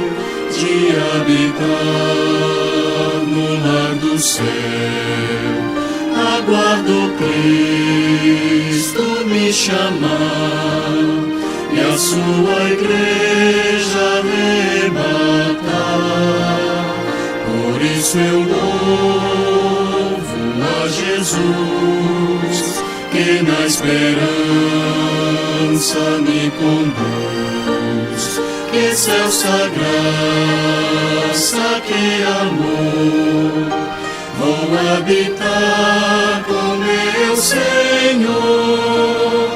de habitar no lar do céu. Aguardo Cristo me chamar e a sua igreja arrebatar. Por isso eu louvo a Jesus, que na esperança me conduz. Que excelsa graça, que amor, vou habitar com meu Senhor.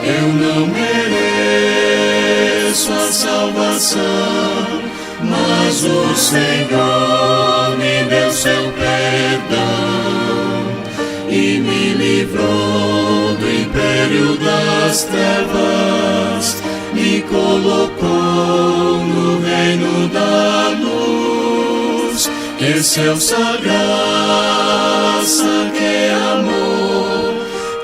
Eu não mereço a salvação, mas o Senhor me deu seu perdão e me livrou do império das trevas, me colocou no reino da luz. Que excelsa graça, que amor,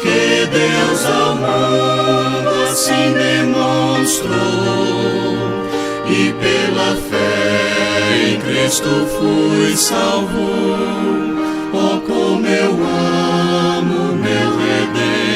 que Deus ao mundo assim demonstrou, e pela fé em Cristo fui salvo. Oh, como eu amo meu Redentor.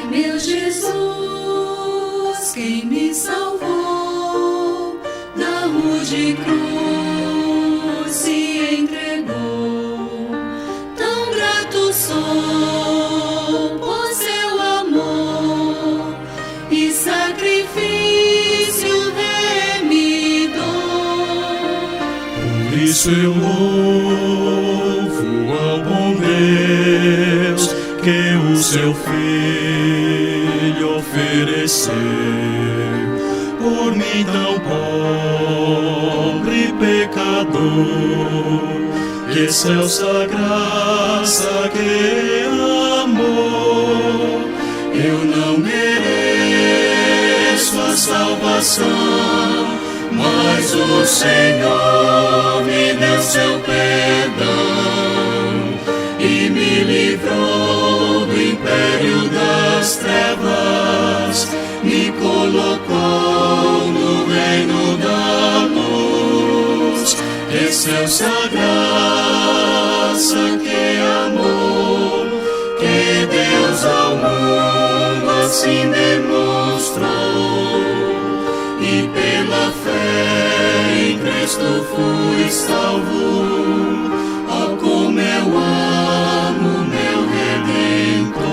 Meu Jesus, quem me salvou da rude cruz, se entregou. Tão grato sou por seu amor e sacrifício remidor. Por isso eu louvo ao bom Deus, que o seu Filho ofereceu por mim tão pobre pecador. Que excelsa graça, que amor, eu não mereço a salvação, mas o Senhor me deu seu perdão e me livrou do império das trevas, me colocou no reino da luz. Que excelsa graça, que amor, que Deus ao mundo assim demonstrou, e pela fé em Cristo fui salvo. Oh, como eu amo meu Redentor.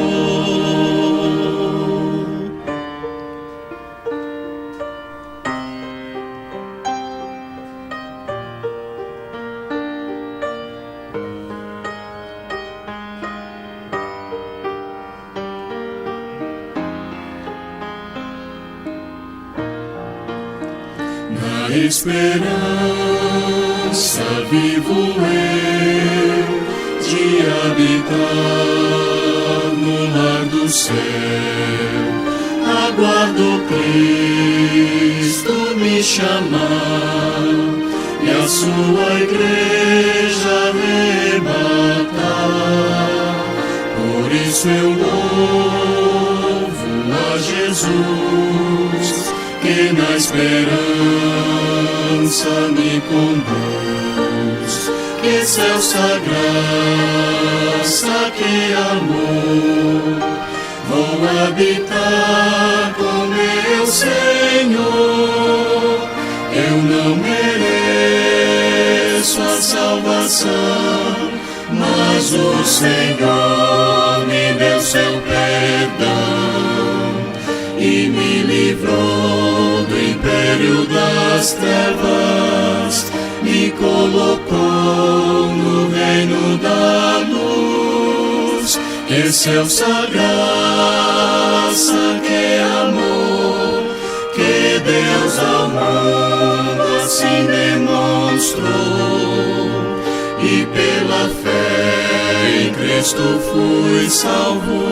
Na esperança vivo eu de habitar no lar do céu. Aguardo Cristo me chamar e a sua igreja arrebatar. Por isso eu louvo a Jesus, que na esperança esperança me conduz. Que excelsa graça, que amor, vou habitar com meu Senhor. Eu não mereço a salvação, mas o Senhor me deu seu perdão e me livrou do império das trevas, me colocou no reino da luz. Que excelsa graça, que amor, que Deus ao mundo assim demonstrou, e pela fé em Cristo fui salvo.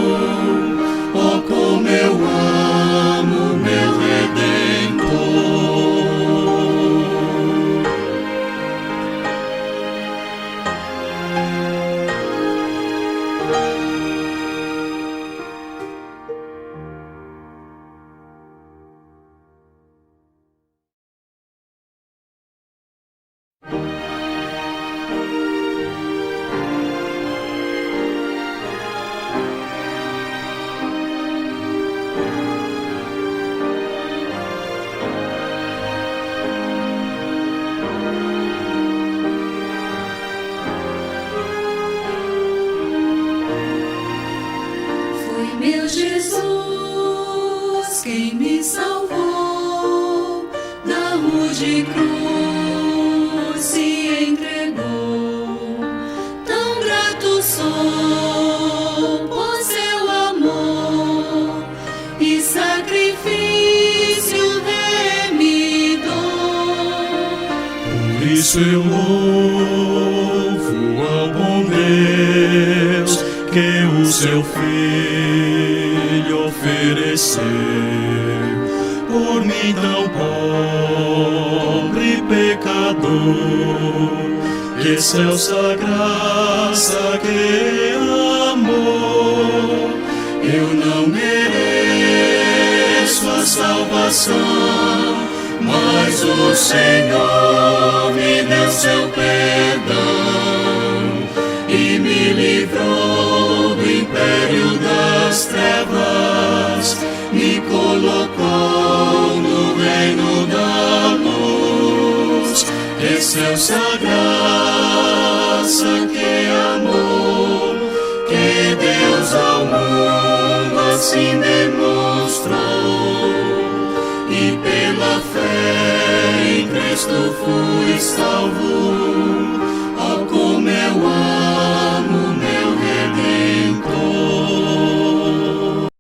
Oh, como eu amo meu Redentor. Meu Jesus, quem me salvou, na rude cruz se entregou. Tão grato sou por seu amor e sacrifício remidor. Por isso eu louvo ao bom Deus, que o seu Filho ofereceu por mim tão pobre pecador. Que excelsa graça, que amor, eu não mereço a salvação, mas o Senhor me deu seu perdão e me livrou do império das trevas, me colocou no reino da luz. Que excelsa graça, que amor, que Deus ao mundo assim demonstrou, e pela fé em Cristo fui salvo. Oh, como eu amo